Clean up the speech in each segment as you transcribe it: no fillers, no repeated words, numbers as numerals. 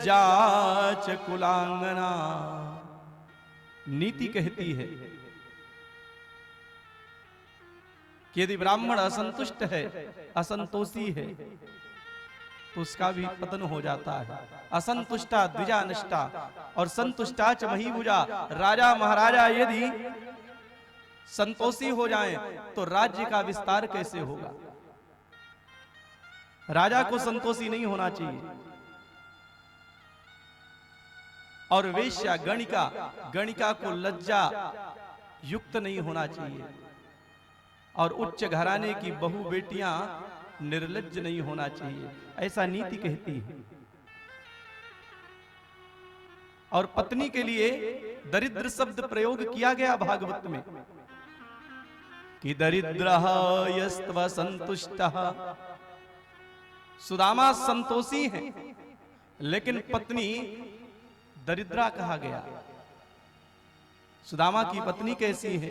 जाच कुलांगना। नीति कहती है कि यदि ब्राह्मण असंतुष्ट है, असंतोषी है, तो उसका भी पतन हो जाता है। असंतुष्टा द्विजा नष्टा और संतुष्टा च महीभुजा। राजा महाराजा यदि संतोषी हो जाएं तो राज्य का विस्तार कैसे होगा। राजा को संतोषी नहीं होना चाहिए। और वेश्या गणिका, गणिका को लज्जा युक्त नहीं होना चाहिए। और उच्च घराने की बहु बेटियां निर्लज्ज नहीं होना चाहिए, ऐसा नीति कहती है। और पत्नी के लिए दरिद्र शब्द प्रयोग किया गया भागवत में कि दरिद्रः यस्त्व संतुष्टः। सुदामा संतोषी है, लेकिन पत्नी दरिद्रा कहा गया। सुदामा की पत्नी कैसी है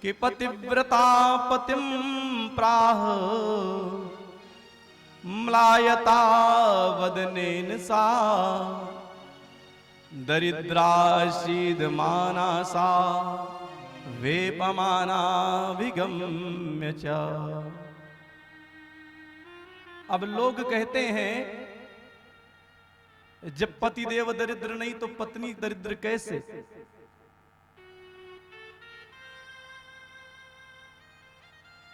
कि पतिव्रता पतिम प्राह म्लायता वदनेन सा। दरिद्राशीद मानसा वेपमाना विगम्य च। अब लोग कहते हैं जब पतिदेव दरिद्र नहीं तो पत्नी दरिद्र कैसे।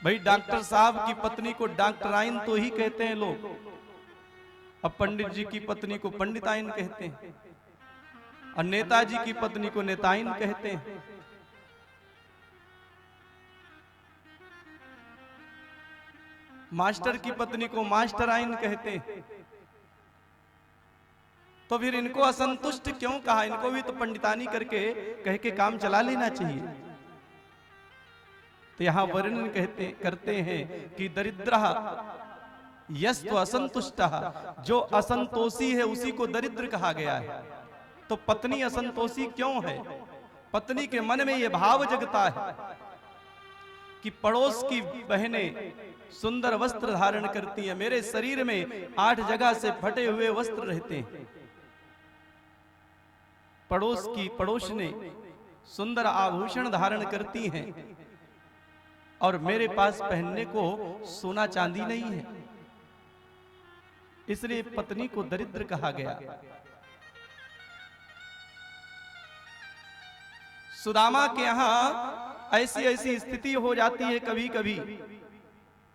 भाई डॉक्टर साहब की पत्नी को डॉक्टराइन तो ही कहते हैं लोग। अब पंडित जी की पत्नी को पंडिताइन कहते हैं और नेताजी की पत्नी को नेताइन कहते हैं। मास्टर की पत्नी को मास्टराइन कहते हैं। तो फिर इनको असंतुष्ट क्यों कहा। इनको भी तो पंडितानी करके कह के काम चला लेना चाहिए। तो यहां वर्णन करते हैं कि दरिद्र यस्तु असंतुष्ट, जो असंतोषी है उसी को दरिद्र कहा गया है। तो पत्नी असंतोषी क्यों है। पत्नी के मन में यह भाव जगता है कि पड़ोस की बहनें सुंदर वस्त्र धारण करती हैं, मेरे शरीर में 8 जगह से फटे हुए वस्त्र रहते हैं। पड़ोस की पड़ोसने सुंदर आभूषण धारण करती हैं और मेरे पास पहनने को सोना चांदी नहीं है। इसलिए पत्नी को दरिद्र कहा गया। सुदामा के यहां ऐसी ऐसी स्थिति हो जाती है कभी कभी।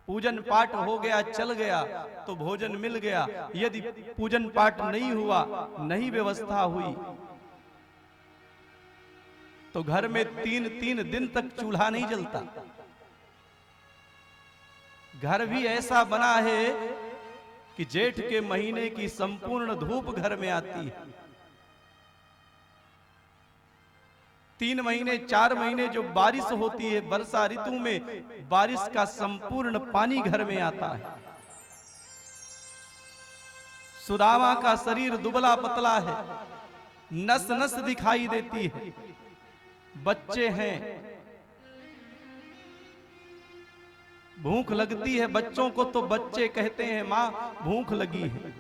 पूजन पाठ हो गया, चल गया तो भोजन मिल गया। यदि पूजन पाठ नहीं हुआ, नहीं व्यवस्था हुई, तो घर में 3-3 दिन तक चूल्हा नहीं जलता। घर भी ऐसा बना है कि जेठ के महीने की संपूर्ण धूप घर में आती है। 3 महीने 4 महीने जो बारिश होती है, वर्षा ऋतु में बारिश का संपूर्ण पानी घर में आता है। सुदामा का शरीर दुबला पतला है, नस नस दिखाई देती है। बच्चे हैं, भूख लगती है बच्चों को तो बच्चे कहते हैं मां भूख लगी है,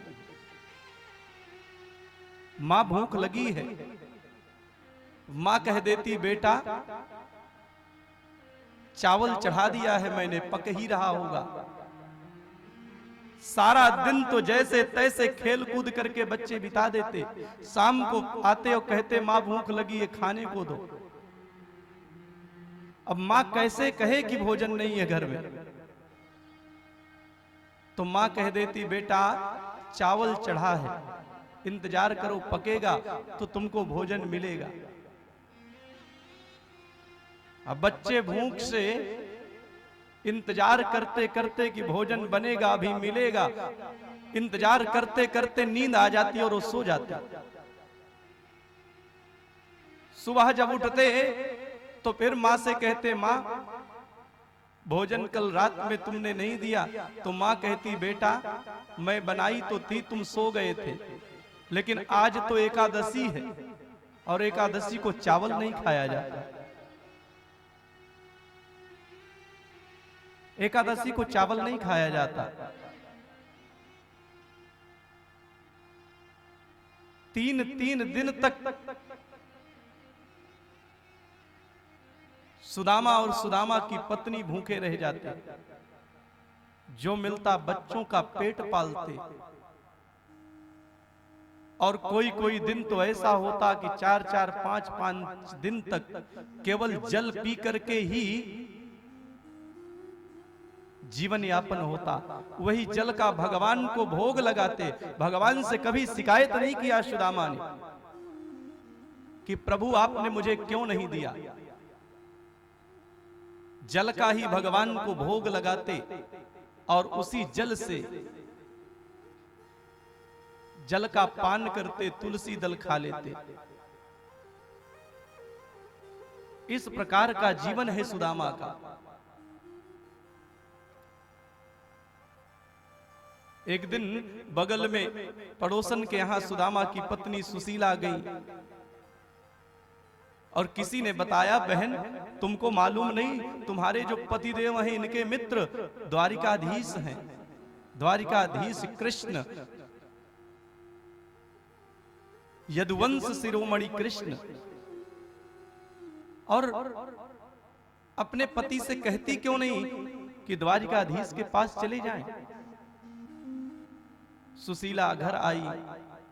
मां भूख लगी है। मां कह देती बेटा चावल चढ़ा दिया है मैंने, पक ही रहा होगा। सारा दिन तो जैसे तैसे खेल कूद करके बच्चे बिता देते। शाम को आते और कहते मां भूख लगी है, खाने को दो। अब मां कैसे कहे कि भोजन नहीं है घर में। तो मां कह देती बेटा चावल चढ़ा है, इंतजार करो, पकेगा तो तुमको भोजन मिलेगा। अब बच्चे भूख से इंतजार करते करते कि भोजन बनेगा, अभी मिलेगा, इंतजार करते करते नींद आ जाती और वो सो जाते। सुबह जब उठते तो फिर मां से कहते मां भोजन कल रात में तुमने नहीं दिया। तो मां कहती बेटा मैं बनाई तो थी, तुम सो गए थे, लेकिन आज तो एकादशी है और एकादशी को चावल नहीं खाया जाता। एकादशी को चावल नहीं खाया जाता। तीन तीन दिन तक सुदामा और सुदामा की पत्नी भूखे रह जाते, जो मिलता बच्चों का पेट पालते। और कोई कोई दिन तो ऐसा होता कि 4-4, 5-5 दिन तक केवल जल पी करके ही जीवन यापन होता। वही जल का भगवान को भोग लगाते। भगवान से कभी शिकायत नहीं किया सुदामा ने कि प्रभु आपने मुझे क्यों नहीं दिया। जल का ही भगवान को भोग लगाते और उसी जल से जल का पान करते, तुलसी दल खा लेते। इस प्रकार का जीवन है सुदामा का। एक दिन बगल में पड़ोसन के यहां सुदामा की पत्नी सुशीला गई और किसी ने बताया, बहन तुमको मालूम नहीं, तुम्हारे जो पतिदेव हैं इनके मित्र द्वारिकाधीश हैं, द्वारिकाधीश कृष्ण, यदुवंश शिरोमणि कृष्ण। और अपने पति से कहती क्यों नहीं कि द्वारिकाधीश के पास चले जाएं। सुशीला घर आई,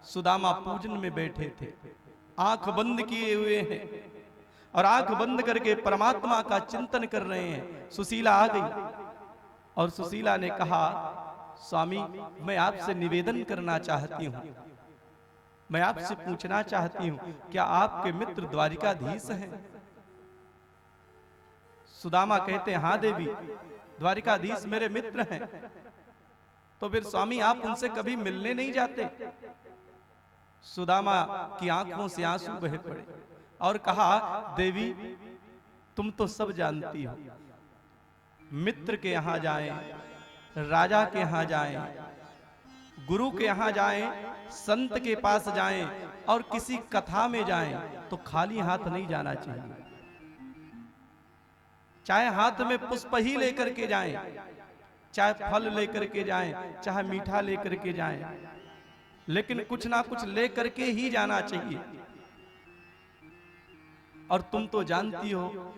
सुदामा पूजन में बैठे थे, आंख बंद किए हुए हैं और आंख बंद करके परमात्मा का चिंतन कर रहे हैं। सुशीला आ गई और सुशीला ने कहा, स्वामी मैं आपसे निवेदन करना चाहती हूं, मैं आपसे पूछना चाहती हूं, क्या आपके मित्र द्वारिकाधीश हैं? सुदामा कहते हैं, हां देवी, द्वारिकाधीश मेरे मित्र हैं। तो फिर स्वामी आप उनसे कभी मिलने नहीं जाते? सुदामा की आंखों से आंसू बह पड़े और कहा, देवी तुम तो सब जानती हो, मित्र के यहां जाएं, राजा के यहां जाएं, गुरु के यहां जाएं, संत के पास जाएं और किसी कथा में जाएं तो खाली हाथ नहीं जाना चाहिए। चाहे हाथ में पुष्प ही लेकर के जाएं, चाहे फल लेकर के जाएं, चाहे मीठा लेकर के जाएं, लेकिन कुछ ना कुछ लेकर के ही जाना चाहिए। और तुम तो जानती हो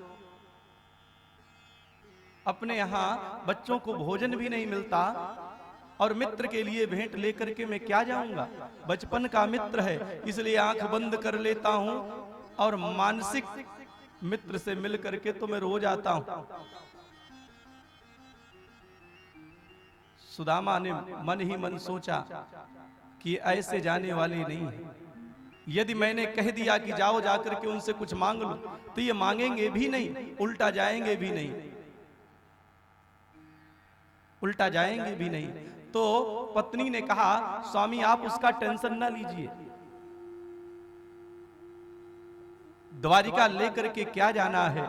अपने यहां बच्चों को भोजन भी नहीं मिलता और मित्र के लिए भेंट लेकर के मैं क्या जाऊंगा? बचपन का मित्र है, इसलिए आंख बंद कर लेता हूं और मानसिक मित्र से मिल करके तो मैं रोज आता हूं। सुदामा ने मन ही मन सोचा कि ऐसे जाने वाले नहीं है। यदि मैंने कह दिया कि जाओ जाकर के उनसे कुछ मांग लो, तो ये मांगेंगे भी नहीं, उल्टा जाएंगे भी नहीं, उल्टा जाएंगे भी नहीं। तो पत्नी ने कहा, स्वामी आप उसका टेंशन ना लीजिए, द्वारिका लेकर के क्या जाना है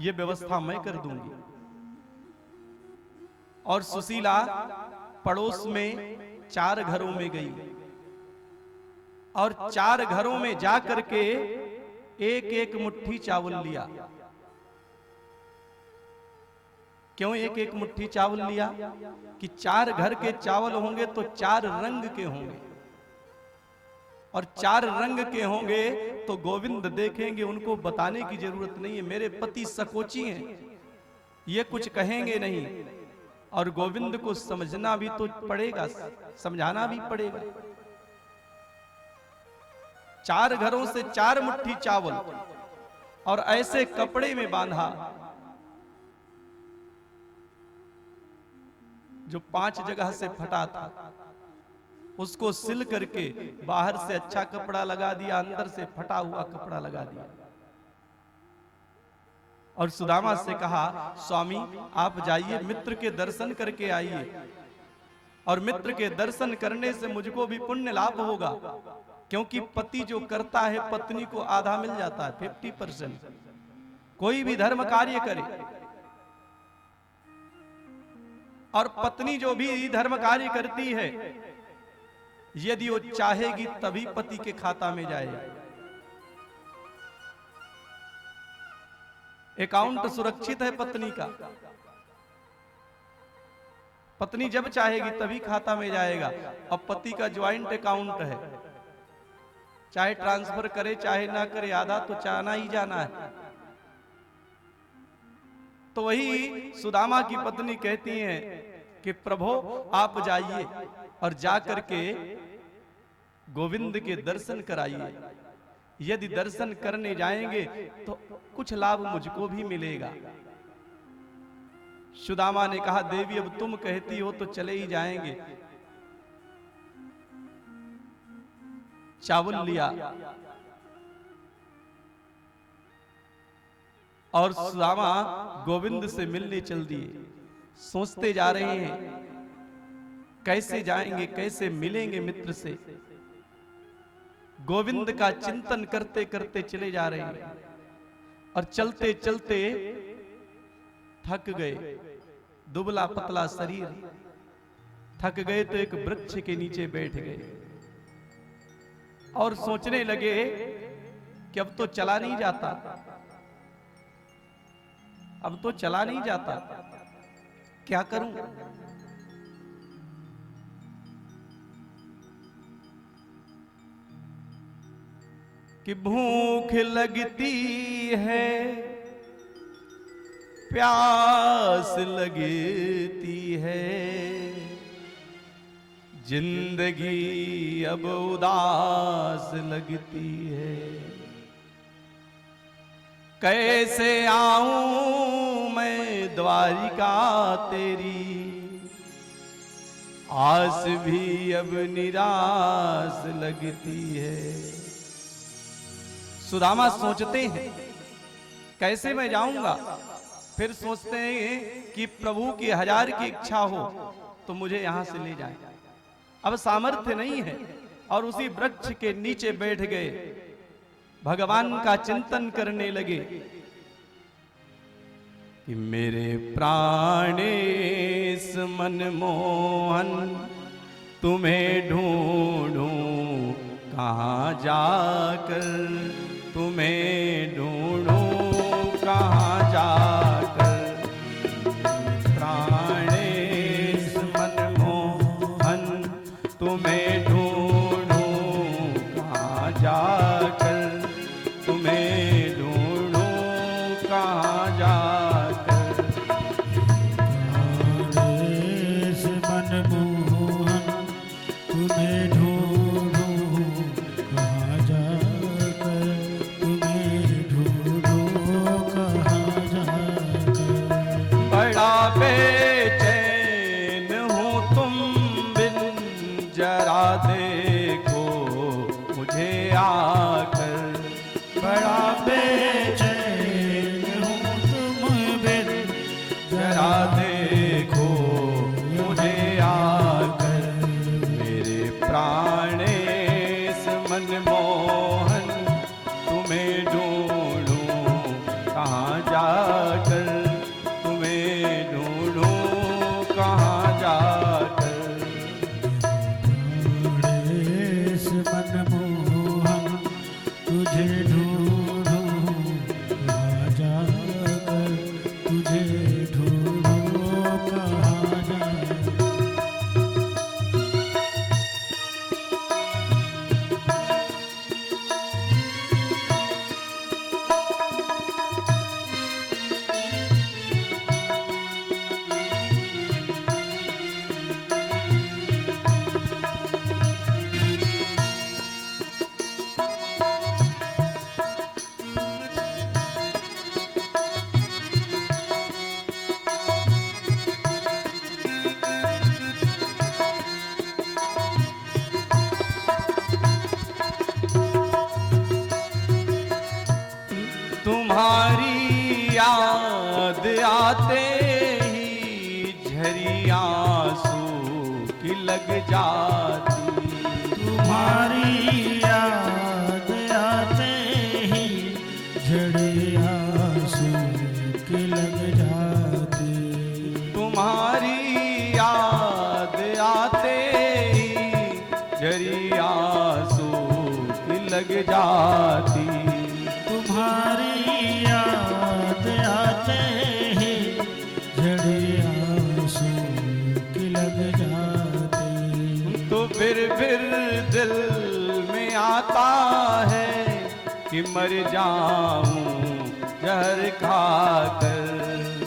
ये व्यवस्था मैं कर दूंगी। और सुशीला पड़ोस में 4 घरों में गई और 4 घरों में जाकर के एक एक मुट्ठी चावल लिया। क्यों एक एक मुट्ठी चावल लिया? कि 4 घर के चावल होंगे तो 4 रंग के होंगे, और 4 रंग के होंगे तो गोविंद देखेंगे, उनको बताने की जरूरत नहीं है, मेरे पति सकोची हैं, ये कुछ कहेंगे नहीं। और गोविंद को समझना भी तो पड़ेगा, समझाना भी पड़ेगा। 4 घरों से 4 मुट्ठी चावल और ऐसे कपड़े में बांधा जो 5 जगह से फटा था, उसको सिल करके बाहर से अच्छा कपड़ा लगा दिया, अंदर से फटा हुआ कपड़ा लगा दिया। और सुदामा से कहा, स्वामी आप जाइए, मित्र के दर्शन करके आइए, और मित्र के दर्शन करने से मुझको भी पुण्य लाभ होगा, क्योंकि पति जो करता है पत्नी को आधा मिल जाता है, 50%। कोई भी धर्म कार्य करे और पत्नी जो भी धर्म कार्य करती है, यदि वो चाहेगी तभी पति के खाता में जाएगा। अकाउंट सुरक्षित है पत्नी का, पत्नी जब चाहेगी तभी खाता में जाएगा। अब पति का ज्वाइंट अकाउंट है, चाहे ट्रांसफर करे चाहे ना करे, आधा तो जाना ही जाना है। तो वही सुदामा की पत्नी कहती हैं कि प्रभु आप जाइए और जाकर के गोविंद के दर्शन कराइए। यदि दर्शन करने जाएंगे तो कुछ लाभ मुझको भी मिलेगा। सुदामा ने कहा देवी अब तुम कहती हो तो चले ही जाएंगे। चावल लिया और सुदामा गोविंद से मिलने चल दिए। सोचते जा रहे हैं कैसे जाएंगे, कैसे मिलेंगे मित्र से। गोविंद का चिंतन करते करते चले जा रहे हैं और चलते चलते थक गए। दुबला पतला शरीर, थक गए तो एक वृक्ष के नीचे बैठ गए और सोचने लगे कि अब तो चला नहीं जाता, अब तो चला नहीं जाता, क्या करूं। कि भूख लगती है, प्यास लगती है, जिंदगी अब उदास लगती है। कैसे आऊं मैं द्वारिका तेरी, आस भी अब निराश लगती है। सुदामा सोचते हैं कैसे मैं जाऊंगा, फिर सोचते हैं कि प्रभु की 1000 की इच्छा हो तो मुझे यहां से ले जाएं। अब सामर्थ्य नहीं है और उसी वृक्ष के नीचे बैठ गए, भगवान का चिंतन करने लगे कि मेरे प्राणेश मनमोहन तुम्हें ढूंढूं कहां जाकर, तुम्हें ढूंढूं कहां जाकर। प्राणेश मनमोहन तुम्हें ढूंढूं कहां जाकर, तुम्हें ढूंढूं कहां जाकर। प्राणेश मनमोहन तुम्हें ढूंढूं कहां जाकर, तुम्हें ढूंढूं कहां जाकर। बड़ा बेचैन हूँ तुम बिन, जरा देखो मुझे आकर। बड़ा बेचैन हूँ तुम बिन, जरा देखो मुझे आकर। मेरे प्राणेश मनमोहन तुम्हें ढूंढूं कहां जाकर, तुम्हें ढूंढूं कहां जाकर। प्राणेश मनमोहन तुझे ढूंढूं कहां जाकर, तुझे ढूंढूं कहां जाकर। तुम्हारी याद आते ही झरी आंसू की लग जाती। तुम्हारी याद आते ही झड़ी आंसू की लग जाती। तुम्हारी याद आते ही झरी आंसू की लग जाती। तुम्हारी याद आते ही झड़ी आंसू की लग जाती। तो फिर दिल में आता कि मर जाऊं जहर खाकर।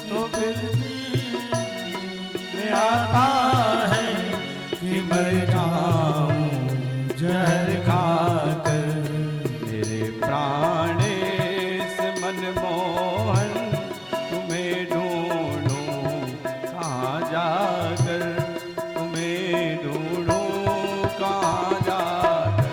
तो फिर में आता है कि मर जाऊं जहर खाकर। मेरे प्राणेश मनमोहन तुम्हें ढूंढूं कहाँ जाकर, तुम्हें ढूंढूं कहाँ जाकर।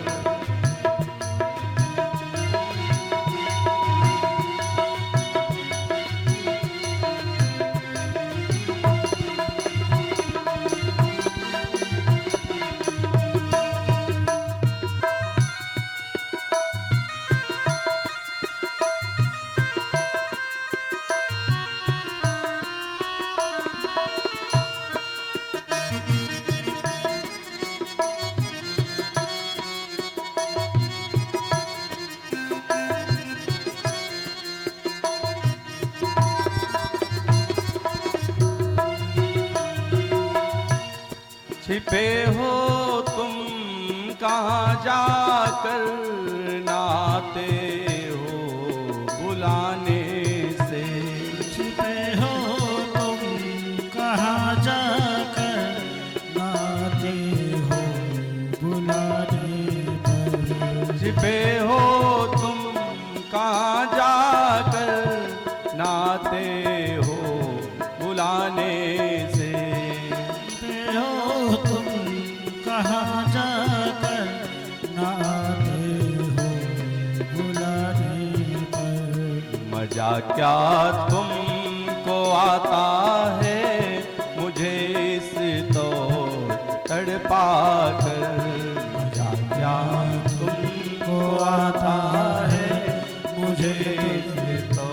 छिपे हो तुम कहाँ जाकर, नाते हो बुलाने से। छिपे हो तुम कहाँ जाकर, नाते हो बुलाने पर। छिपे हो तुम कहाँ जाकर, नाते हो बुलाने से। हो तुम कहाँ जाकर, नाते हो बुलाने पर। मजा क्या तुमको आता है मुझे इस तो तड़पा कर। मजा क्या तुमको आता है मुझे इस तो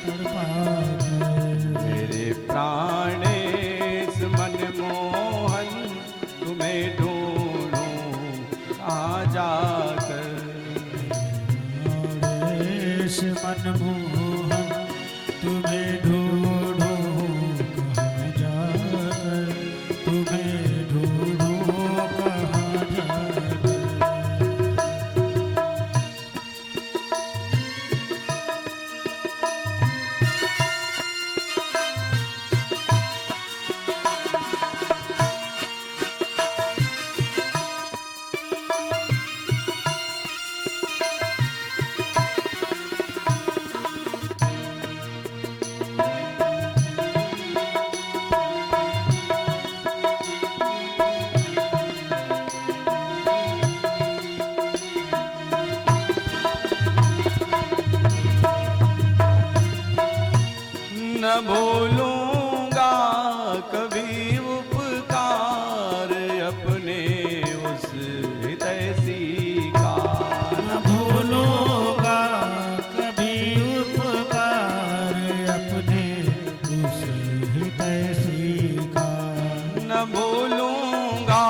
तड़पा कर। मेरे प्राणेश मनमोहन तुम्हें ढूंढूं कहाँ जाकर। प्राणेश मनमोहन तुम्हें ढूंढूं कहाँ जाकर, तुम्हें ढूंढूं कहाँ जाकर। न भूलूंगा कभी उपकार अपने उस हितैषी का। न भूलूंगा कभी उपकार अपने उस हितैषी का। न भूलूंगा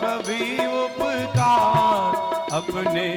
कभी उपकार अपने